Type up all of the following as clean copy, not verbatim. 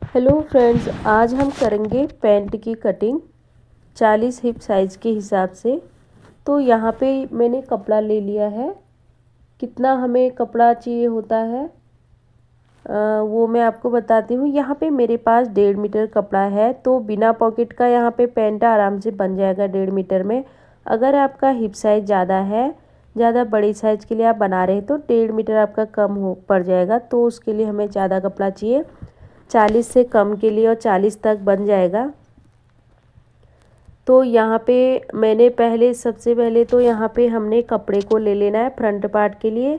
Hello friends, आज हम करेंगे पैंट की कटिंग 40 हिप साइज़ के हिसाब से। तो यहाँ पे मैंने कपड़ा ले लिया है। कितना हमें कपड़ा चाहिए होता है वो मैं आपको बताती हूँ। यहाँ पे मेरे पास 1.5 मीटर कपड़ा है, तो बिना पॉकेट का यहाँ पे पैंट आराम से बन जाएगा 1.5 मीटर में। अगर आपका हिप साइज़ ज़्यादा है, ज़्यादा बड़ी साइज़ के लिए आप बना रहे हैं, तो 1.5 मीटर आपका कम हो पड़ जाएगा। तो उसके लिए हमें ज़्यादा कपड़ा चाहिए, 40 से कम के लिए, और 40 तक बन जाएगा। तो यहाँ पे मैंने सबसे पहले तो यहाँ पे हमने कपड़े को ले लेना है फ्रंट पार्ट के लिए।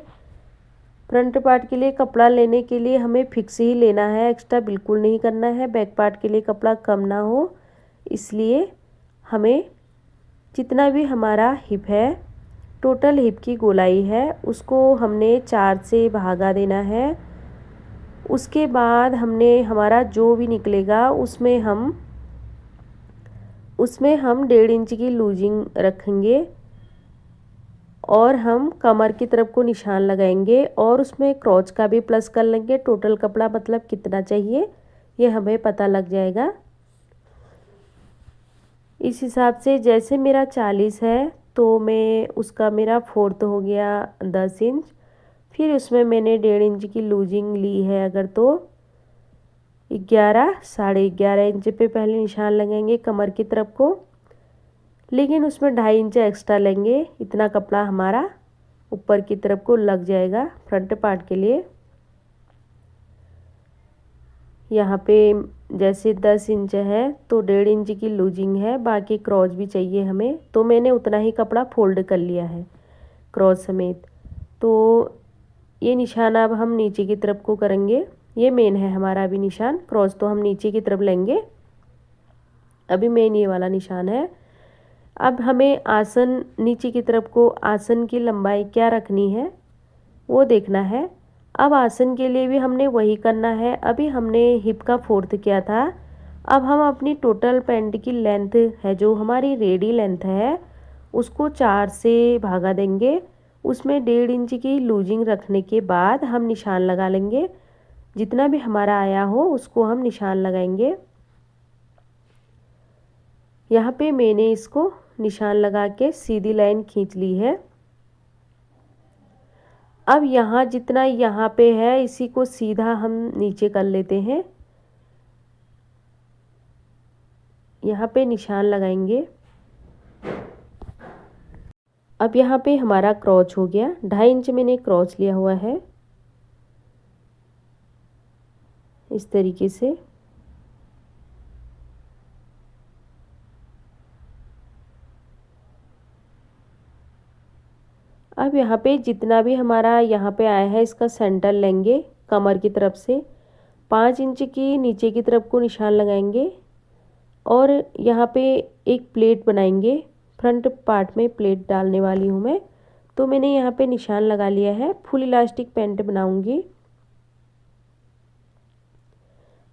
फ्रंट पार्ट के लिए कपड़ा लेने के लिए हमें फिक्स ही लेना है, एक्स्ट्रा बिल्कुल नहीं करना है। बैक पार्ट के लिए कपड़ा कम ना हो, इसलिए हमें जितना भी हमारा हिप है, टोटल हिप की गोलाई है, उसको हमने 4 से भागा देना है। उसके बाद हमने हमारा जो भी निकलेगा उसमें हम 1.5 इंच की लूजिंग रखेंगे और हम कमर की तरफ को निशान लगाएंगे और उसमें क्रॉच का भी प्लस कर लेंगे। टोटल कपड़ा मतलब कितना चाहिए ये हमें पता लग जाएगा। इस हिसाब से जैसे मेरा 40 है तो मैं उसका मेरा 4th हो गया 10 इंच। फिर उसमें मैंने 1.5 इंच की लूजिंग ली है, अगर तो 11 साढ़े 11 इंच पे पहले निशान लगाएंगे कमर की तरफ को, लेकिन उसमें 2.5 इंच एक्स्ट्रा लेंगे। इतना कपड़ा हमारा ऊपर की तरफ को लग जाएगा फ्रंट पार्ट के लिए। यहाँ पे जैसे 10 इंच है तो 1.5 इंच की लूजिंग है, बाकी क्रॉच भी चाहिए हमें, तो मैंने उतना ही कपड़ा फोल्ड कर लिया है क्रॉच समेत। तो ये निशान अब हम नीचे की तरफ को करेंगे। ये मेन है हमारा अभी निशान, क्रॉच तो हम नीचे की तरफ लेंगे। अभी मेन ये वाला निशान है। अब हमें आसन नीचे की तरफ को आसन की लंबाई क्या रखनी है वो देखना है। अब आसन के लिए भी हमने वही करना है। अभी हमने हिप का 4th किया था, अब हम अपनी टोटल पैंट की लेंथ है, जो हमारी रेडी लेंथ है, उसको 4 से भागा देंगे। उसमें 1.5 इंच की लूजिंग रखने के बाद हम निशान लगा लेंगे। जितना भी हमारा आया हो उसको हम निशान लगाएंगे। यहाँ पे मैंने इसको निशान लगा के सीधी लाइन खींच ली है। अब यहाँ जितना यहाँ पे है इसी को सीधा हम नीचे कर लेते हैं। यहाँ पे निशान लगाएंगे। अब यहाँ पे हमारा क्रॉच हो गया, 2.5 इंच मैंने क्रॉच लिया हुआ है इस तरीके से। अब यहाँ पे जितना भी हमारा यहाँ पे आया है इसका सेंटर लेंगे कमर की तरफ से, 5 इंच की नीचे की तरफ को निशान लगाएंगे और यहाँ पे एक प्लेट बनाएंगे। फ्रंट पार्ट में प्लेट डालने वाली हूँ मैं, तो मैंने यहाँ पे निशान लगा लिया है। फुल इलास्टिक पैंट बनाऊंगी।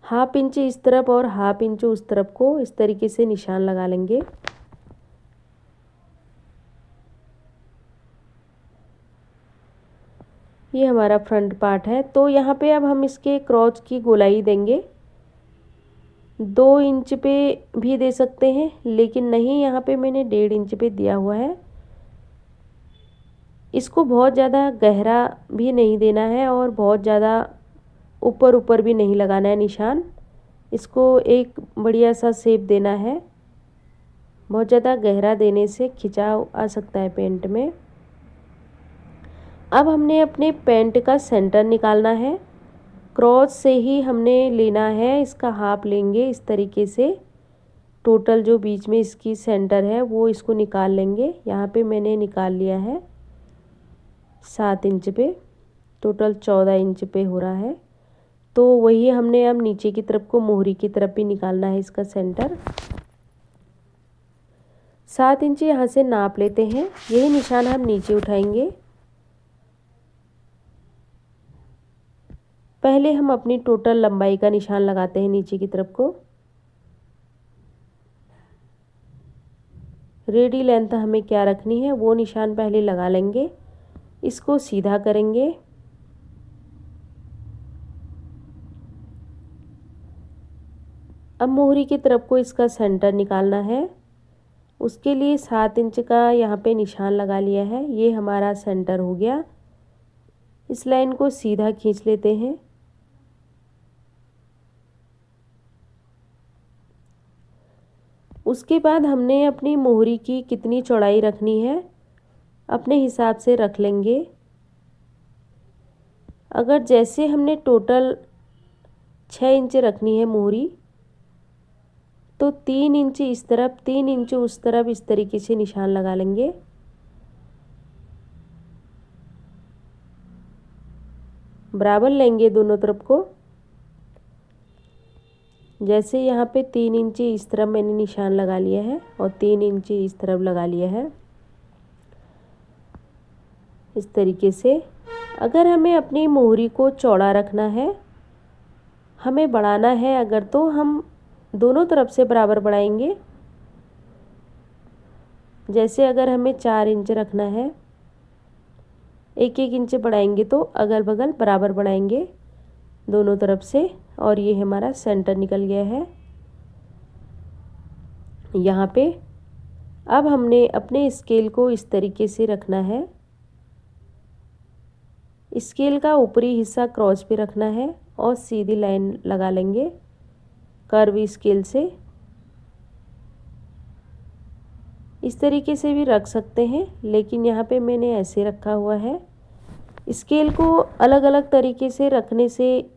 1/2 इंच इस तरफ और 1/2 इंच उस तरफ को इस तरीके से निशान लगा लेंगे। ये हमारा फ्रंट पार्ट है। तो यहाँ पे अब हम इसके क्रॉच की गोलाई देंगे। 2 इंच पे भी दे सकते हैं, लेकिन नहीं, यहाँ पे मैंने 1.5 इंच पे दिया हुआ है। इसको बहुत ज़्यादा गहरा भी नहीं देना है और बहुत ज़्यादा ऊपर ऊपर भी नहीं लगाना है निशान। इसको एक बढ़िया सा शेप देना है। बहुत ज़्यादा गहरा देने से खिंचाव आ सकता है पेंट में। अब हमने अपने पेंट का सेंटर निकालना है। क्रॉच से ही हमने लेना है, इसका हाफ लेंगे इस तरीके से। टोटल जो बीच में इसकी सेंटर है वो इसको निकाल लेंगे। यहाँ पे मैंने निकाल लिया है 7 इंच पे, टोटल 14 इंच पे हो रहा है। तो वही हमने अब नीचे की तरफ को मोहरी की तरफ भी निकालना है इसका सेंटर। 7 इंच यहाँ से नाप लेते हैं। यही निशान हम नीचे उठाएंगे। पहले हम अपनी टोटल लंबाई का निशान लगाते हैं नीचे की तरफ को। रेडी लेंथ हमें क्या रखनी है वो निशान पहले लगा लेंगे। इसको सीधा करेंगे। अब मोहरी की तरफ को इसका सेंटर निकालना है। उसके लिए 7 इंच का यहाँ पे निशान लगा लिया है। ये हमारा सेंटर हो गया। इस लाइन को सीधा खींच लेते हैं। उसके बाद हमने अपनी मोहरी की कितनी चौड़ाई रखनी है अपने हिसाब से रख लेंगे। अगर जैसे हमने टोटल 6 इंच रखनी है मोहरी, तो 3 इंच इस तरफ 3 इंच उस तरफ इस तरीके से निशान लगा लेंगे। बराबर लेंगे दोनों तरफ को। जैसे यहाँ पे 3 इंच इस तरफ मैंने निशान लगा लिया है और 3 इंच इस तरफ लगा लिया है। इस तरीके से अगर हमें अपनी मोहरी को चौड़ा रखना है, हमें बढ़ाना है अगर, तो हम दोनों तरफ से बराबर बढ़ाएंगे। जैसे अगर हमें 4 इंच रखना है, 1-1 इंच बढ़ाएंगे तो अगल बगल बराबर बढ़ाएंगे दोनों तरफ से। और ये हमारा सेंटर निकल गया है यहाँ पे। अब हमने अपने स्केल को इस तरीके से रखना है। स्केल का ऊपरी हिस्सा क्रॉस पे रखना है और सीधी लाइन लगा लेंगे कर्व स्केल से। इस तरीके से भी रख सकते हैं, लेकिन यहाँ पे मैंने ऐसे रखा हुआ है। स्केल को अलग अलग तरीके से रखने से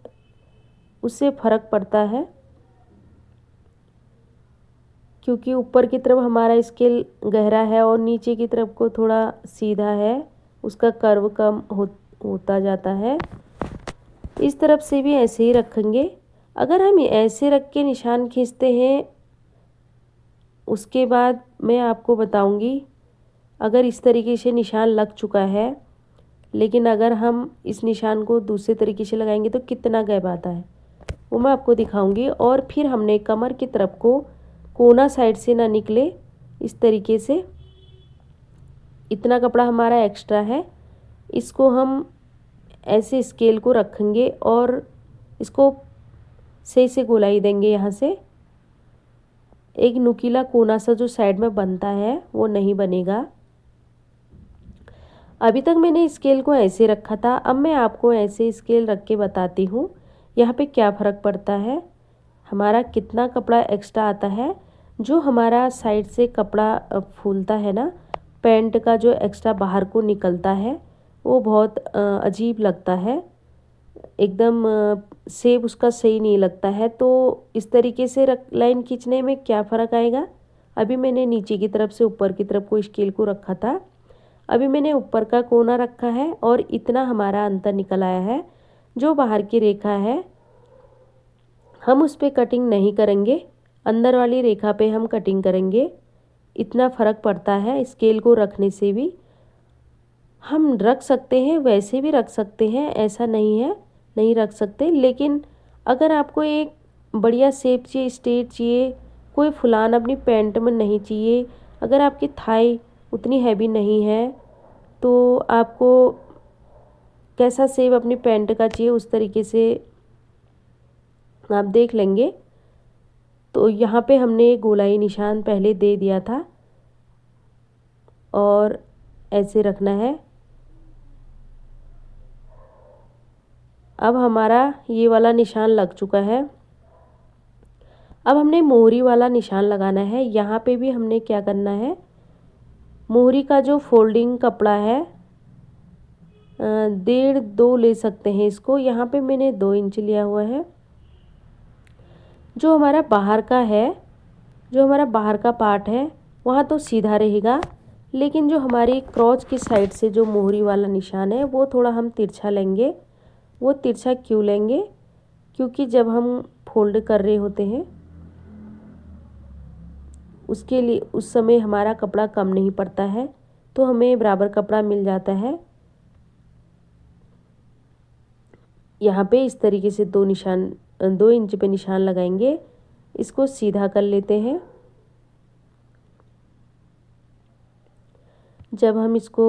उससे फ़र्क पड़ता है, क्योंकि ऊपर की तरफ हमारा स्केल गहरा है और नीचे की तरफ को थोड़ा सीधा है, उसका कर्व कम होता जाता है। इस तरफ से भी ऐसे ही रखेंगे। अगर हम ऐसे रख के निशान खींचते हैं, उसके बाद मैं आपको बताऊंगी अगर इस तरीके से निशान लग चुका है, लेकिन अगर हम इस निशान को दूसरे तरीके से लगाएंगे तो कितना गैप आता है, वो मैं आपको दिखाऊंगी। और फिर हमने कमर की तरफ को कोना साइड से ना निकले, इस तरीके से इतना कपड़ा हमारा एक्स्ट्रा है, इसको हम ऐसे स्केल को रखेंगे और इसको सही से गोलाई देंगे। यहाँ से एक नुकीला कोना सा जो साइड में बनता है वो नहीं बनेगा। अभी तक मैंने स्केल को ऐसे रखा था, अब मैं आपको ऐसे स्केल रख के बताती हूँ यहाँ पे क्या फ़र्क पड़ता है, हमारा कितना कपड़ा एक्स्ट्रा आता है। जो हमारा साइड से कपड़ा फूलता है ना, पैंट का जो एक्स्ट्रा बाहर को निकलता है, वो बहुत अजीब लगता है, एकदम शेप उसका सही नहीं लगता है। तो इस तरीके से लाइन खींचने में क्या फ़र्क आएगा। अभी मैंने नीचे की तरफ से ऊपर की तरफ को स्केल को रखा था, अभी मैंने ऊपर का कोना रखा है और इतना हमारा अंतर निकल आया है। जो बाहर की रेखा है हम उस पर कटिंग नहीं करेंगे, अंदर वाली रेखा पे हम कटिंग करेंगे। इतना फ़र्क पड़ता है। स्केल को रखने से भी हम रख सकते हैं, वैसे भी रख सकते हैं, ऐसा नहीं है नहीं रख सकते। लेकिन अगर आपको एक बढ़िया शेप चाहिए, स्ट्रेट चाहिए, कोई फुलान अपनी पैंट में नहीं चाहिए, अगर आपकी थाई उतनी हैवी नहीं है, तो आपको कैसा शेप अपनी पैंट का चाहिए उस तरीके से आप देख लेंगे। तो यहाँ पे हमने गोलाई निशान पहले दे दिया था और ऐसे रखना है। अब हमारा ये वाला निशान लग चुका है। अब हमने मोहरी वाला निशान लगाना है। यहाँ पे भी हमने क्या करना है, मोहरी का जो फोल्डिंग कपड़ा है 1.5-2 ले सकते हैं इसको। यहाँ पे मैंने 2 इंच लिया हुआ है। जो हमारा बाहर का है, जो हमारा बाहर का पार्ट है वहाँ तो सीधा रहेगा, लेकिन जो हमारी क्रॉच की साइड से जो मोहरी वाला निशान है वो थोड़ा हम तिरछा लेंगे। वो तिरछा क्यों लेंगे, क्योंकि जब हम फोल्ड कर रहे होते हैं उसके लिए उस समय हमारा कपड़ा कम नहीं पड़ता है, तो हमें बराबर कपड़ा मिल जाता है। यहाँ पे इस तरीके से 2 इंच पे निशान लगाएंगे। इसको सीधा कर लेते हैं। जब हम इसको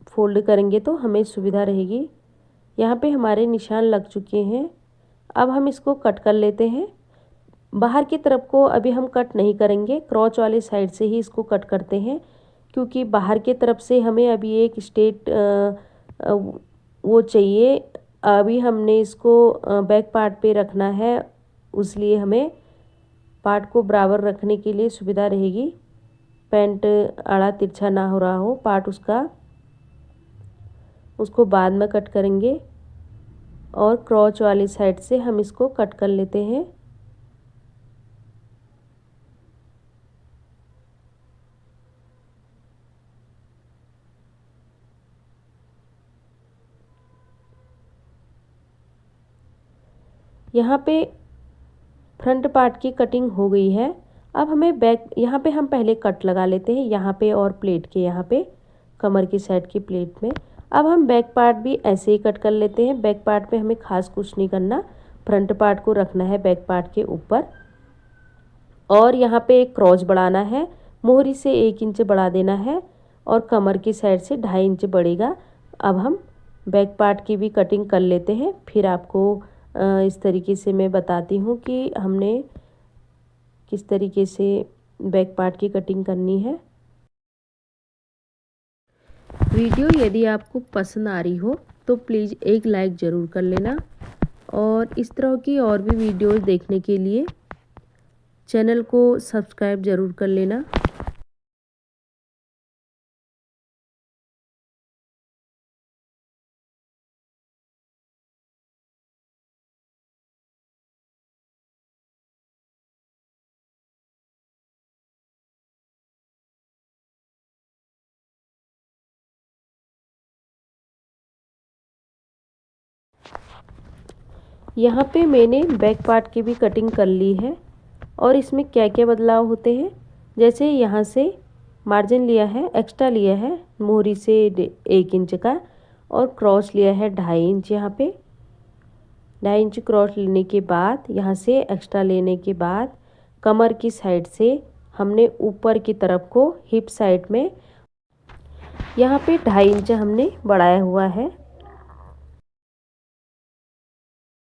फोल्ड करेंगे तो हमें सुविधा रहेगी। यहाँ पे हमारे निशान लग चुके हैं। अब हम इसको कट कर लेते हैं। बाहर की तरफ को अभी हम कट नहीं करेंगे, क्रॉच वाले साइड से ही इसको कट करते हैं, क्योंकि बाहर की तरफ से हमें अभी एक स्ट्रेट वो चाहिए। अभी हमने इसको बैक पार्ट पे रखना है, इसलिए हमें पार्ट को बराबर रखने के लिए सुविधा रहेगी, पैंट आड़ा तिरछा ना हो रहा हो पार्ट उसको बाद में कट करेंगे। और क्रॉच वाली साइड से हम इसको कट कर लेते हैं। यहाँ पे फ्रंट पार्ट की कटिंग हो गई है। अब हमें बैक, यहाँ पे हम पहले कट लगा लेते हैं, यहाँ पे और प्लेट के यहाँ पे, कमर की साइड की प्लेट में। अब हम बैक पार्ट भी ऐसे ही कट कर लेते हैं। बैक पार्ट में हमें खास कुछ नहीं करना, फ्रंट पार्ट को रखना है बैक पार्ट के ऊपर। और यहाँ पे एक क्रॉच बढ़ाना है, मोहरी से 1 इंच बढ़ा देना है और कमर की साइड से 2.5 इंच बढ़ेगा। अब हम बैक पार्ट की भी कटिंग कर लेते हैं, फिर आपको इस तरीके से मैं बताती हूँ कि हमने किस तरीके से बैक पार्ट की कटिंग करनी है। वीडियो यदि आपको पसंद आ रही हो तो प्लीज़ एक लाइक ज़रूर कर लेना, और इस तरह की और भी वीडियोस देखने के लिए चैनल को सब्सक्राइब ज़रूर कर लेना। यहाँ पे मैंने बैक पार्ट की भी कटिंग कर ली है, और इसमें क्या क्या बदलाव होते हैं। जैसे यहाँ से मार्जिन लिया है, एक्स्ट्रा लिया है मोहरी से 1 इंच का, और क्रॉस लिया है 2.5 इंच। यहाँ पे 2.5 इंच क्रॉस लेने के बाद, यहाँ से एक्स्ट्रा लेने के बाद, कमर की साइड से हमने ऊपर की तरफ को हिप साइड में यहाँ पे 2.5 इंच हमने बढ़ाया हुआ है।